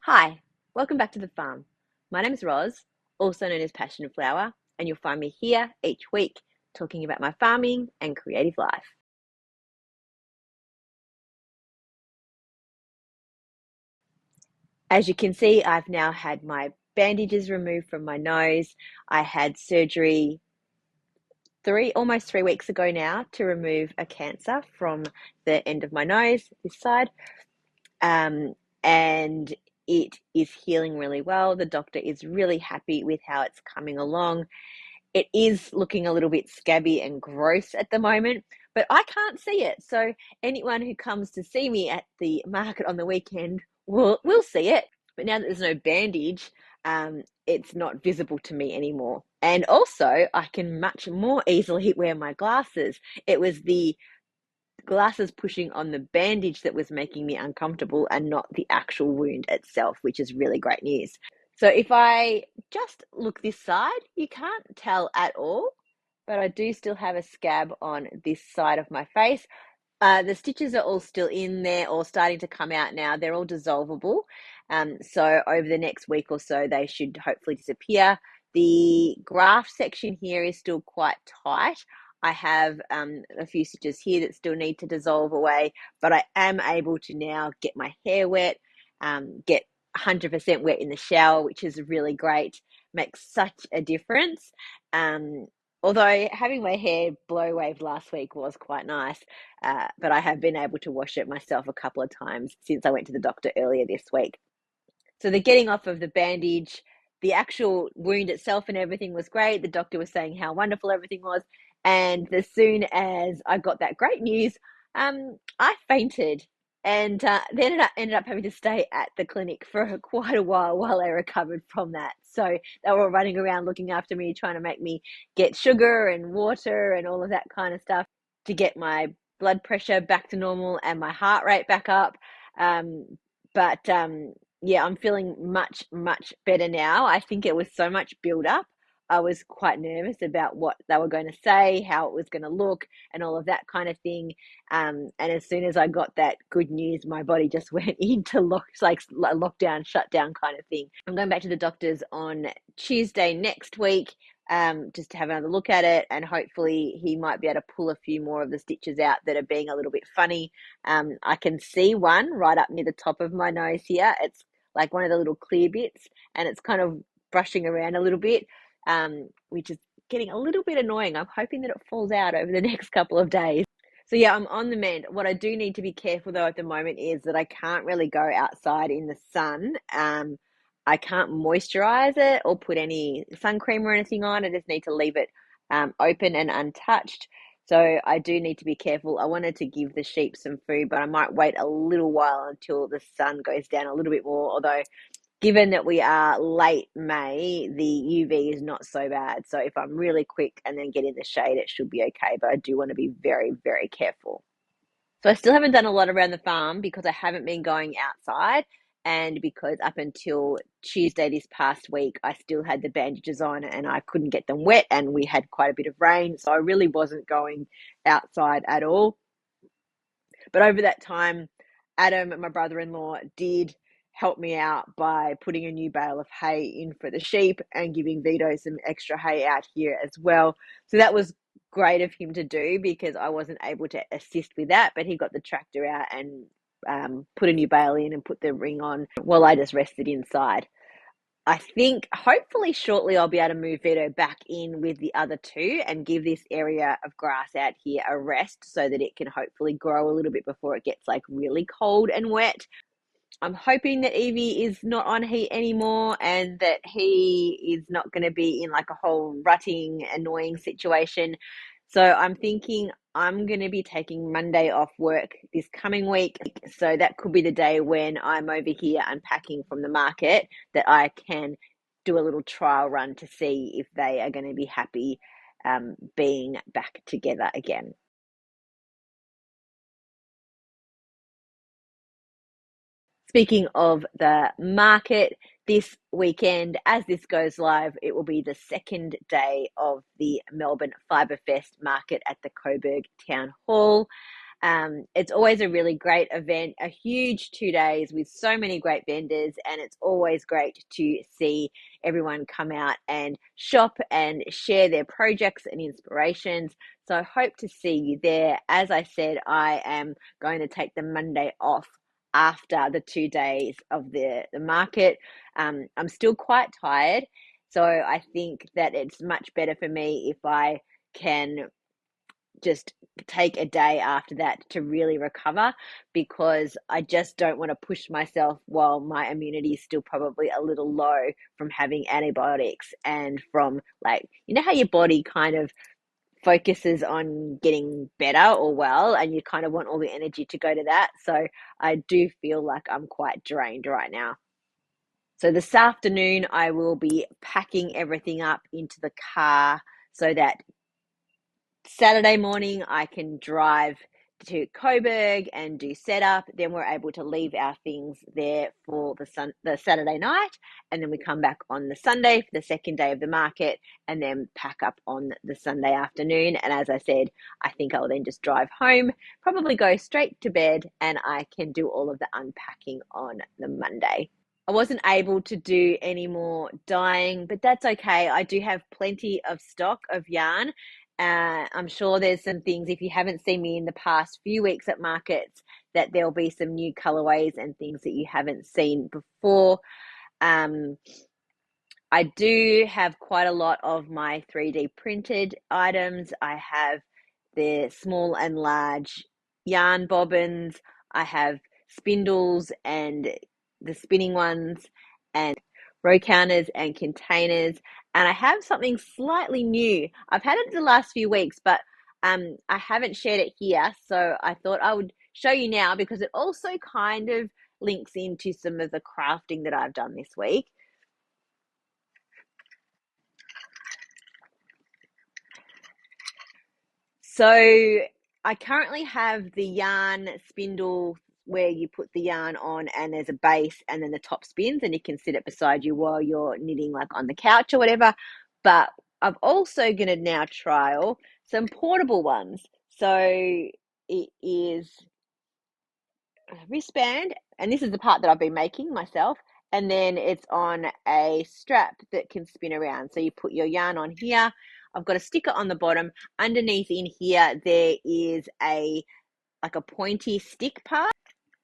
Hi, welcome back to the farm. My name is Roz, also known as Passion Flower, and you'll find me here each week talking about my farming and creative life. As you can see, I've now had my bandages removed from my nose. I had surgery almost 3 weeks ago now to remove a cancer from the end of my nose, this side. Um, and it is healing really well. The doctor is really happy with how it's coming along. It is looking a little bit scabby and gross at the moment, but I can't see it. So anyone who comes to see me at the market on the weekend will see it. But now that there's no bandage, it's not visible to me anymore. And also, I can much more easily wear my glasses. It was the glasses pushing on the bandage that was making me uncomfortable and not the actual wound itself, which is really great news. So if I just look this side, you can't tell at all, but I do still have a scab on this side of my face. The stitches are all still in there or starting to come out now. They're all dissolvable. So over the next week or so, they should hopefully disappear. The graft section here is still quite tight. I have a few stitches here that still need to dissolve away, but I am able to now get my hair wet, get 100% wet in the shower, which is really great, makes such a difference. Although having my hair blow waved last week was quite nice, but I have been able to wash it myself a couple of times since I went to the doctor earlier this week. So the getting off of the bandage, the actual wound itself and everything was great. The doctor was saying how wonderful everything was. And as soon as I got that great news, I fainted and ended up having to stay at the clinic for quite a while I recovered from that. So they were running around looking after me, trying to make me get sugar and water and all of that kind of stuff to get my blood pressure back to normal and my heart rate back up. But yeah, I'm feeling much better now. I think it was so much build up. I was quite nervous about what they were going to say, how it was going to look, and all of that kind of thing. And as soon as I got that good news, my body just went into lockdown, shutdown kind of thing. I'm going back to the doctors on Tuesday next week, just to have another look at it, and hopefully he might be able to pull a few more of the stitches out that are being a little bit funny. I can see one right up near the top of my nose here. It's like one of the little clear bits, and it's kind of brushing around a little bit, which is getting a little bit annoying. I'm hoping that it falls out over the next couple of days. So yeah, I'm on the mend. What I do need to be careful though at the moment is that I can't really go outside in the sun. I can't moisturize it or put any sun cream or anything on. I just need to leave it open and untouched. So I do need to be careful. I wanted to give the sheep some food, but I might wait a little while until the sun goes down a little bit more. Although, given that we are late May, the UV is not so bad. So if I'm really quick and then get in the shade, it should be okay. But I do want to be very careful. So I still haven't done a lot around the farm because I haven't been going outside, and because up until Tuesday this past week, I still had the bandages on and I couldn't get them wet, and we had quite a bit of rain. So I really wasn't going outside at all. But over that time, Adam, my brother-in-law, did help me out by putting a new bale of hay in for the sheep and giving Vito some extra hay out here as well. So that was great of him to do because I wasn't able to assist with that, but he got the tractor out and put a new bale in and put the ring on while I just rested inside. I think hopefully shortly I'll be able to move Vito back in with the other two and give this area of grass out here a rest so that it can hopefully grow a little bit before it gets like really cold and wet. I'm hoping that Evie is not on heat anymore and that he is not going to be in like a whole rutting, annoying situation. So I'm thinking I'm going to be taking Monday off work this coming week. So that could be the day when I'm over here unpacking from the market that I can do a little trial run to see if they are going to be happy being back together again. Speaking of the market, this weekend, as this goes live, it will be the second day of the Melbourne FibreFest market at the Coburg Town Hall. It's always a really great event, a huge 2 days with so many great vendors, and it's always great to see everyone come out and shop and share their projects and inspirations. So I hope to see you there. As I said, I am going to take the Monday off after the 2 days of the market. I'm still quite tired, so I think that it's much better for me if I can just take a day after that to really recover, because I just don't want to push myself while my immunity is still probably a little low from having antibiotics and from, like, you know how your body kind of focuses on getting better or well, and you kind of want all the energy to go to that. So I do feel like I'm quite drained right now. So this afternoon, I will be packing everything up into the car so that Saturday morning I can drive to Coburg and do setup. Then we're able to leave our things there for the Saturday night, and then we come back on the Sunday for the second day of the market, and then pack up on the Sunday afternoon. And as I said, I think I'll then just drive home, probably go straight to bed, and I can do all of the unpacking on the Monday. I wasn't able to do any more dyeing, but that's okay. I do have plenty of stock of yarn. I'm sure there's some things, if you haven't seen me in the past few weeks at markets, that there'll be some new colorways and things that you haven't seen before. Um, I do have quite a lot of my 3D printed items. I have the small and large yarn bobbins. I have spindles and the spinning ones, and row counters and containers. And I have something slightly new. I've had it the last few weeks, but I haven't shared it here. So I thought I would show you now, because it also kind of links into some of the crafting that I've done this week. So I currently have the yarn spindle where you put the yarn on, and there's a base, and then the top spins, and you can sit it beside you while you're knitting, like on the couch or whatever. But I'm also going to now trial some portable ones. So it is a wristband, and this is the part that I've been making myself. And then it's on a strap that can spin around. So you put your yarn on here. I've got a sticker on the bottom. Underneath in here, there is a pointy stick part.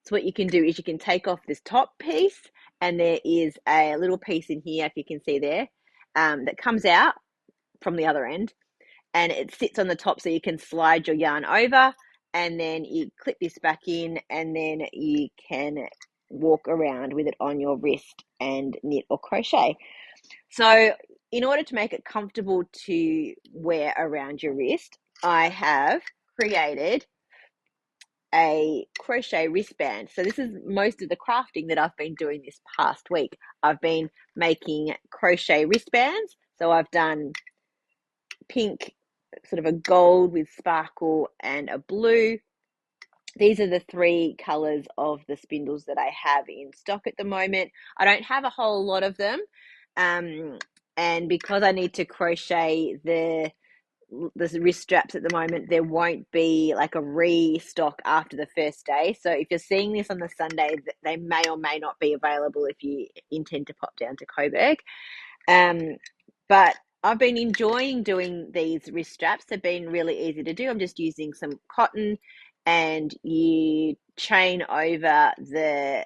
So what you can do is you can take off this top piece, and there is a little piece in here, if you can see there, that comes out from the other end, and it sits on the top, so you can slide your yarn over, and then you clip this back in, and then you can walk around with it on your wrist and knit or crochet. So in order to make it comfortable to wear around your wrist, I have created a crochet wristband. So this is most of the crafting that I've been doing this past week. I've been making crochet wristbands. So I've done pink, sort of a gold with sparkle, and a blue. These are the three colors of the spindles that I have in stock at the moment. I don't have a whole lot of them. And because I need to crochet the wrist straps at the moment, there won't be like a restock after the first day. So if you're seeing this on the Sunday, they may or may not be available if you intend to pop down to Coburg. But I've been enjoying doing these wrist straps. They've been really easy to do. I'm just using some cotton, and you chain over the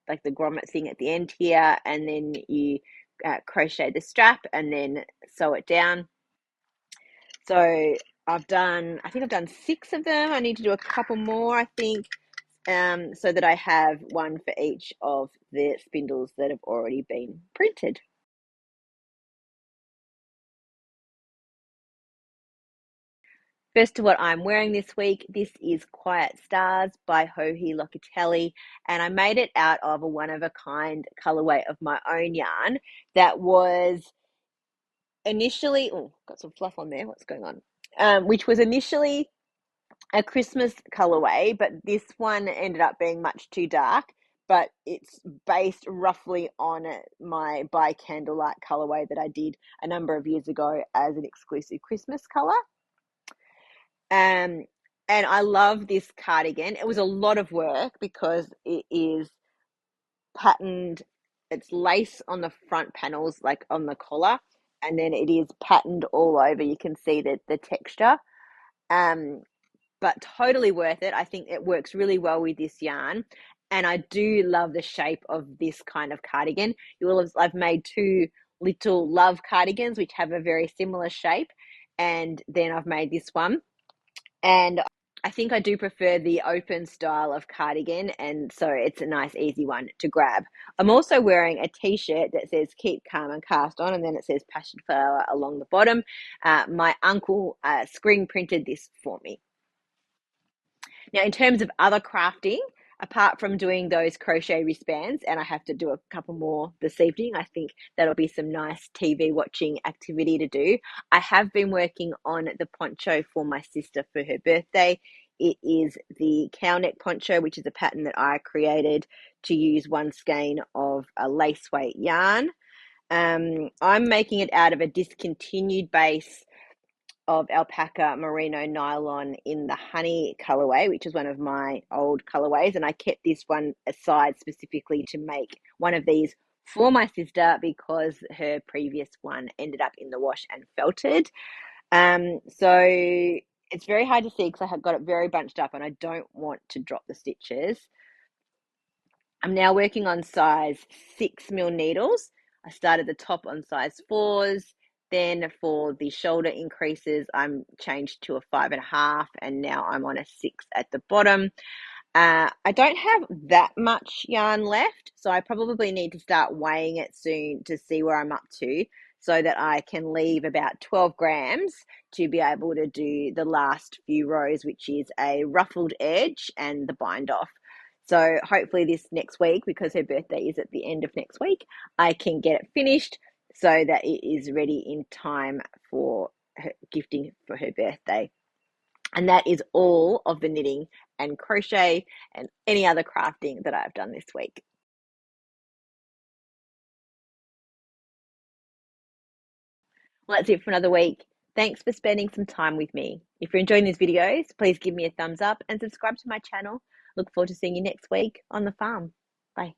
like the grommet thing at the end here, and then you crochet the strap and then sew it down. So I think I've done 6 of them. I need to do a couple more, I think, so that I have one for each of the spindles that have already been printed. First to what I'm wearing this week, this is Quiet Stars by Joji Locatelli, and I made it out of a one-of-a-kind colorway of my own yarn that was initially, oh, got some fluff on there, what's going on? Which was initially a Christmas colorway, but this one ended up being much too dark. But it's based roughly on my By Candlelight colorway that I did a number of years ago as an exclusive Christmas color. Um, And I love this cardigan. It was a lot of work because it is patterned. It's lace on the front panels, like on the collar, and then it is patterned all over. You can see the texture. Um, but totally worth it. I think it works really well with this yarn. And I do love the shape of this kind of cardigan. I've made two little love cardigans, which have a very similar shape. And then I've made this one. And I think I do prefer the open style of cardigan, and so it's a nice, easy one to grab. I'm also wearing a t-shirt that says "Keep Calm and Cast On," and then it says "Passion Flower" along the bottom. My uncle screen printed this for me. Now, in terms of other crafting, apart from doing those crochet wristbands, and I have to do a couple more this evening, I think that'll be some nice TV watching activity to do. I have been working on the poncho for my sister for her birthday. It is the cow neck poncho, which is a pattern that I created to use one skein of a lace weight yarn. I'm making it out of a discontinued base of alpaca merino nylon in the honey colorway, which is one of my old colorways. And I kept this one aside specifically to make one of these for my sister because her previous one ended up in the wash and felted. So it's very hard to see because I have got it very bunched up and I don't want to drop the stitches. I'm now working on size 6 mil needles. I started the top on size 4s. Then for the shoulder increases, I'm changed to a 5.5, and now I'm on a 6 at the bottom. I don't have that much yarn left, so I probably need to start weighing it soon to see where I'm up to so that I can leave about 12 grams to be able to do the last few rows, which is a ruffled edge and the bind off. So hopefully this next week, because her birthday is at the end of next week, I can get it finished so that it is ready in time for her gifting for her birthday. And that is all of the knitting and crochet and any other crafting that I've done this week. Well, that's it for another week. Thanks for spending some time with me. If you're enjoying these videos, please give me a thumbs up and subscribe to my channel. Look forward to seeing you next week on the farm. Bye.